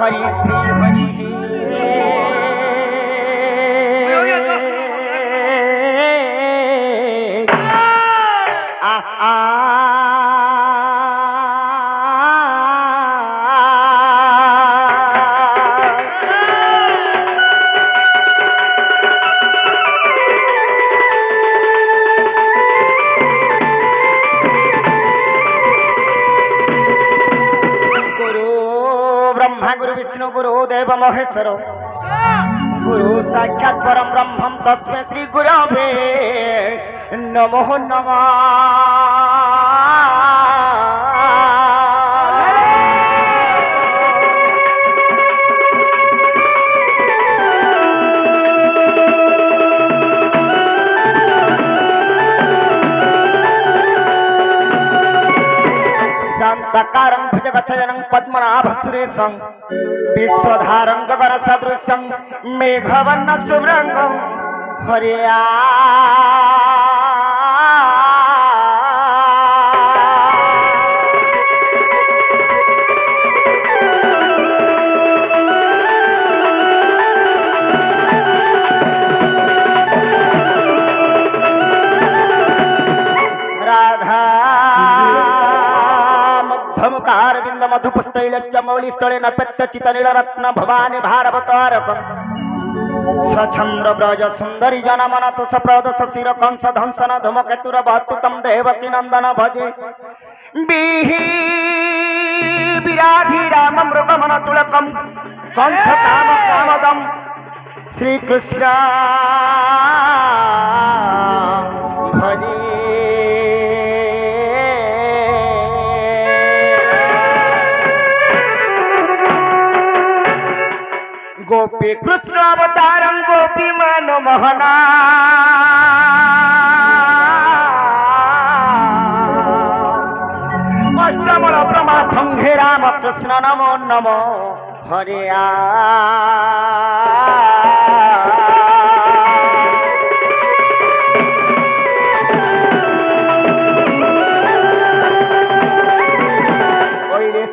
হরি শ্রী হরি गुरुदेव महेश्वर गुरु साक्षात् परम ब्रह्म तस्मै श्री गुरवे नमो नमः। शांताकारं भुजगशयनं पद्मनाभसुरेशं विश्वधारं गगनसदृशं मेघवर्णं शुभ्रंगं हरिया राधा मुखारविंद मधुपुस्तैलज्जमौली स्थले नपेत्यचितनीलरत्न भवानी भारवतारकं सचंद्र ब्रज सुंदरी जनमन तुषप्रद शशिर कंस धंसन धूमकेतुर बहतुतं देवकी नंदन भजे विराधि राम मृगमन तुलकं कंठ काम कामदं श्रीकृष्ण भजे। गोपी कृष्ण अवतारं गोपी मन मोहना अष्टमल प्रमाथं हे राम कृष्ण नमो नमो हरिया।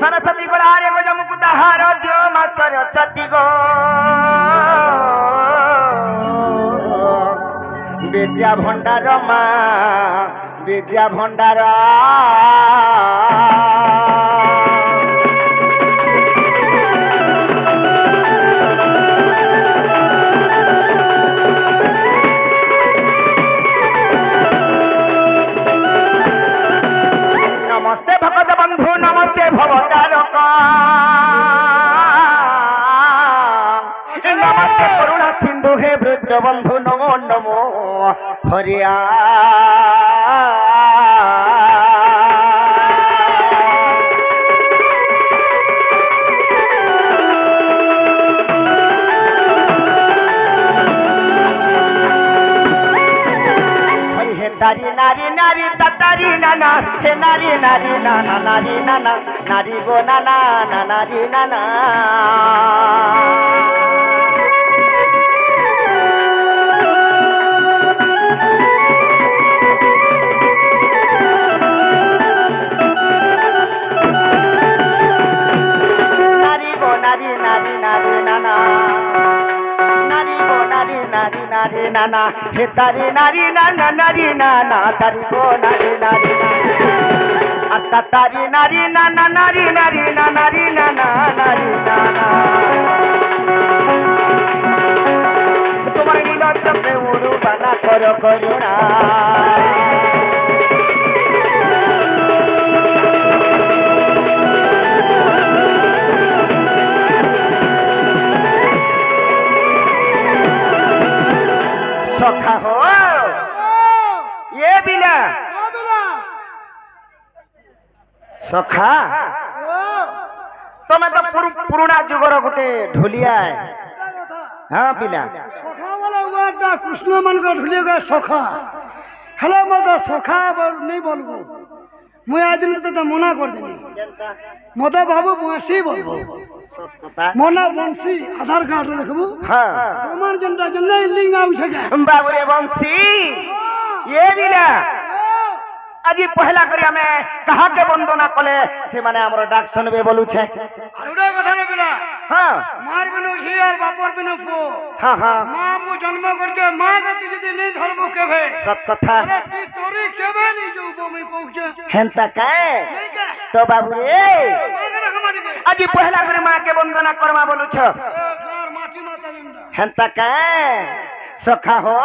सरस्वती गुणारे गो जमुकुदाहार द्योम सरस्वती गो विद्या भंडार मा विद्या भंडार नमस्ते भगत बंधु नमस्ते भवतारक नमस्ते करुणा सिंधु हे वृद्ध बंधु नमो नमो हरिया। नारी नारी नारी तारी नाना हे नारी नारी नाना नारी नाना नारी गो नाना नारी नाना नारी गो नारी नारी नारी नाना नारी गो नारी नारी नारी नाना हे तारी नारी नाना नारी नाना तारी गो नारी नारी आता तारी नारी नाना नारी नारी नारी नाना नारी नाना तुम्हार नील चक्रे उड़ू बाना करो करुणा सखा हो ये बिना सखा तमें तो पुराना जुगर गोटे ढोलिया हाँ पिला सखा वाला वर्ड कृष्ण मन को ढोलिया सखा हेलो मत सखा नहीं बोलबो मुझे आज दिन तो मना कर देनी मत बाबू बंसी बोलबो मना बंसी आधार कार्ड देखबो हाँ प्रमाण जनता जल्दी लिंग आ उठे बाबू रे बंसी ये बिना আজি পহলা করি আমি কাহাকে বন্দনা কলে সে মানে আমার ডাক শুনবে বলুছে আর ওটা কথা নেবে না হ্যাঁ মার বিনু ঝি আর বাপর বিনু পো হ্যাঁ হ্যাঁ মা মু জন্ম করছে মা তুই যদি নেই ধরবো কেবে সত কথা আরে তুই তোরে কেবে নেই যাবো আমি পৌঁছে হেনতা কায় নেই কা তো বাবু রে মাগরে আমাদিকে আজি পহলা করে মাকে বন্দনা করমা বলুছ গার মাটি মাতা দিন্দা হেনতা কায় সখা হো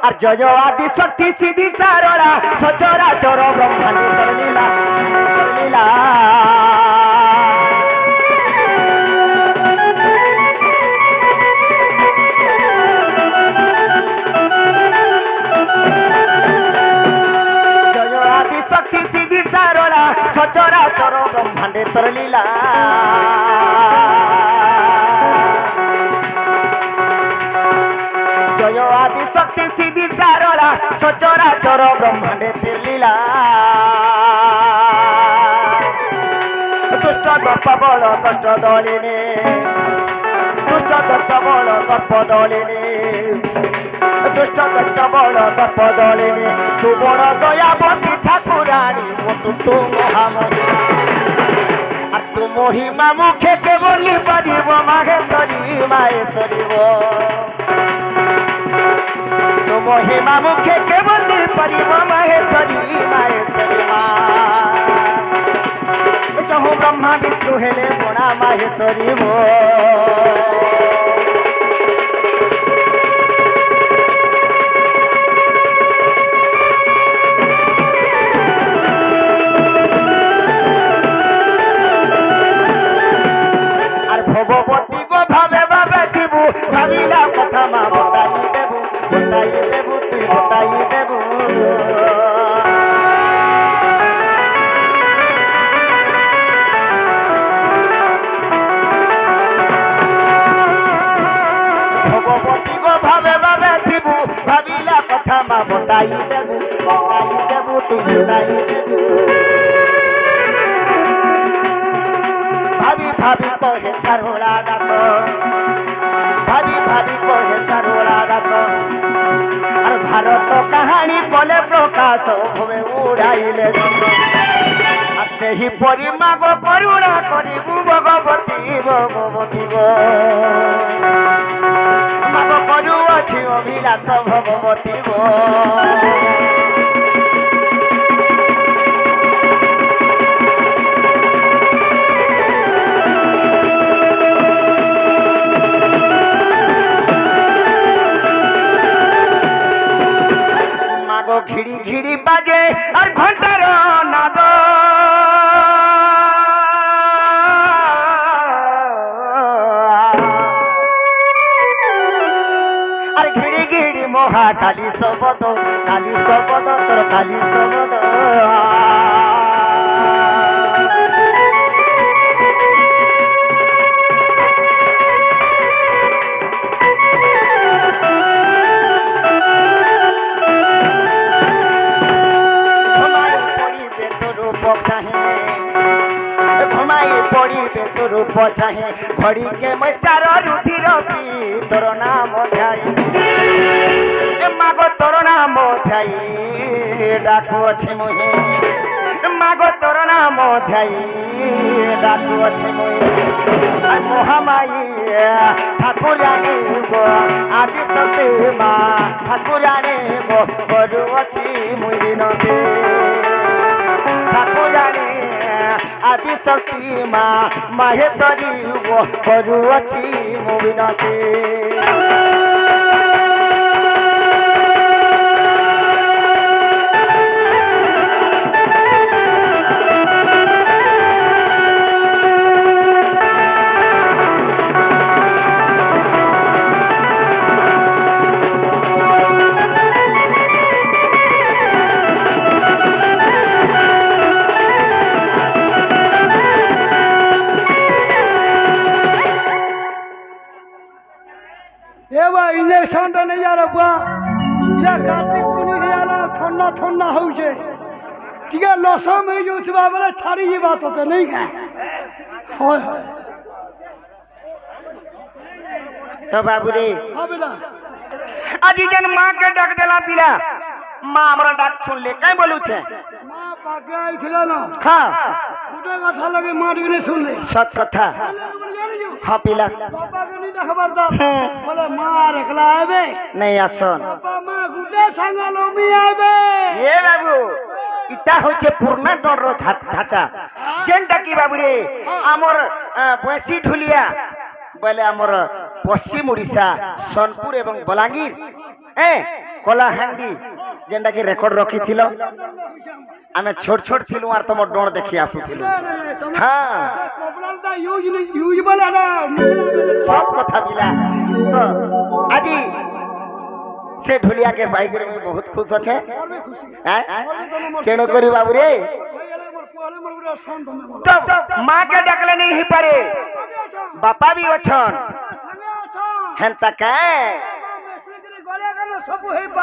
আর জয় আদি শক্তি সিদ্ধি চারোলা সচরা চর ব্রহ্মাণ্ড লীলা লীলা জয় আদি শক্তি সিদ্ধি চারোলা সচরা চর ব্রহ্মাণ্ডে তর লীলা জয় আদি শক্তি সিদ্ধি চারোলা সচরা চর ব্রহ্মাণ্ডে তর লীলা দুষ্ট দর্প বল কষ্ট দলিনে দুষ্ট দর্প বল দর্প দলিনে দুষ্ট দর্প বল দর্প দলিনে তু বড় দয়াবতী ঠাকুরানী মতু তু মহামণি আর তু মহিমা মুখে কেবলি পারিব মাহেশ্বরী মাহেশ্বরীব তু মহিমা মুখে কেবলি পারিব মাহেশ্বরী মাহেশ্বরী মা চহু ব্রহ্মা বিষ্ণু হেলে বড়া মাহেশ্বরী মো আর ভগবতী গো ভাবে ভাবে দিবু ভাবিলা কথা মা বতাই দেবু তুই বতাই দেবু ভগবতী গো ভাবে ভাবে দিবু ভাবিলা কথা মা বতাই দেবু তুই বতাই দেবু ভাবি ভাবি কহে সারোলা দাস ভাবি ভাবি কহে সারোলা দাস আর ভারত কাহানী কলে প্রকাশ ভবে উড়াইলে আর সেই পরিমাগ করুণা করিবু ভগবতী ভগবতী গো মাগ করুଅছি অভিলাষ ভগবতী গো মাগো ঘিড়ি ঘিড়ি বাজে আর ঘন্টার নাদ আর ঘিড়ি ঘিড়ি মহা কালী শবদ তোর কালী শবদ ঘুমাই পড়িবে তোর রূপ চাহে ঘড়িকে মশার রুধির পি তোর নাম ধ্যাই মাগো তোর নাম ধ্যাই ডাকুଅছি মুহে মাগো তোর নাম ধ্যাই ডাকুଅছি মুহে আর মহামাই ঠাকুরানী গো আদি সতী মা ঠাকুরানী গো করুଅছি মুই বিনতি ঠাকুরানী আদি শক্তি মা মাহেশ্বরী করুଅছি মু বিনতি এবার ইঞ্জেকশনটা নেই আর যা কার্তিক পুনি ହେଇଗଲା ଥଣ୍ଡା ଥଣ୍ଡା ହଉଛେ ଟିକେ ଲସମ ହେଇଯାଉଥିବା ବେଲେ ଛାଡ଼ି ଯିବା ତତେ ନେଇ କାଁ ହଏ ହଏ तो बाबू रे ହଁ ପିଲା আজি जेन माँ के डक देला पिला মা আমার ডাক শুনলে কাই বলুছে মা পাকে আইছিল না হ্যাঁ গোটে কথা লাগে মা টিকে শুনলে সত কথা হ্যাঁ পিলা বাবাকে নি দেখবার দাও হুম। বলে মা আর একলা আইবে নেই আসন বাবা মা গুটে সাঙ্গ লমি আইবে এ বাবু ইটা হচ্ছে পুরনা ডর ধাঁচা যেনটা কি বাবু রে আমার বৈশি ঢুলিয়া বলে আমার পশ্চিম ওড়িশা সোনপুর এবং বলাঙ্গীর কলাহান্ডি যেনটা কি রেকর্ড রখিছিল আমি ছোট ছোট থিলু আর তোমার ডর দেখি আসুথিলু হ্যাঁ পপুলারটা ইউজ বলে না সব কথা মিলা তো আজি সে ঢুলিয়াকে বাইকের মে বহুত খুশ আছে হ্যাঁ কেন করি বাবু রে তো মাকে ডাকলে नहीं ही पारे बापा भी अछन हेंता का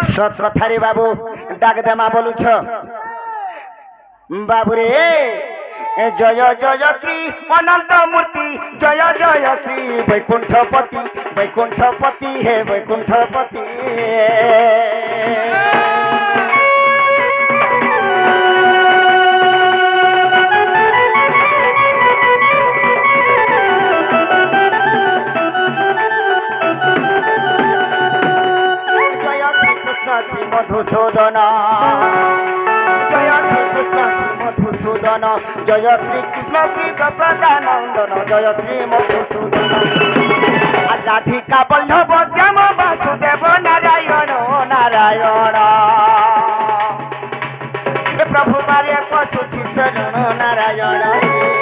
सत कथा रे बाबू डाक दे मा बोलुछ बाबू रे जय जय श्री अनंत मूर्ति जय जय श्री वैकुंठपति हे वैकुंठपति श्री मधुसूदन जय श्री कृष्ण श्री मधुसूदन जय श्री कृष्ण श्री दशदानंदन जय श्री मधुसूदन राधिका बल्लभ श्याम वासुदेव नारायण नारायण प्रभु मारे पशु शरण नारायण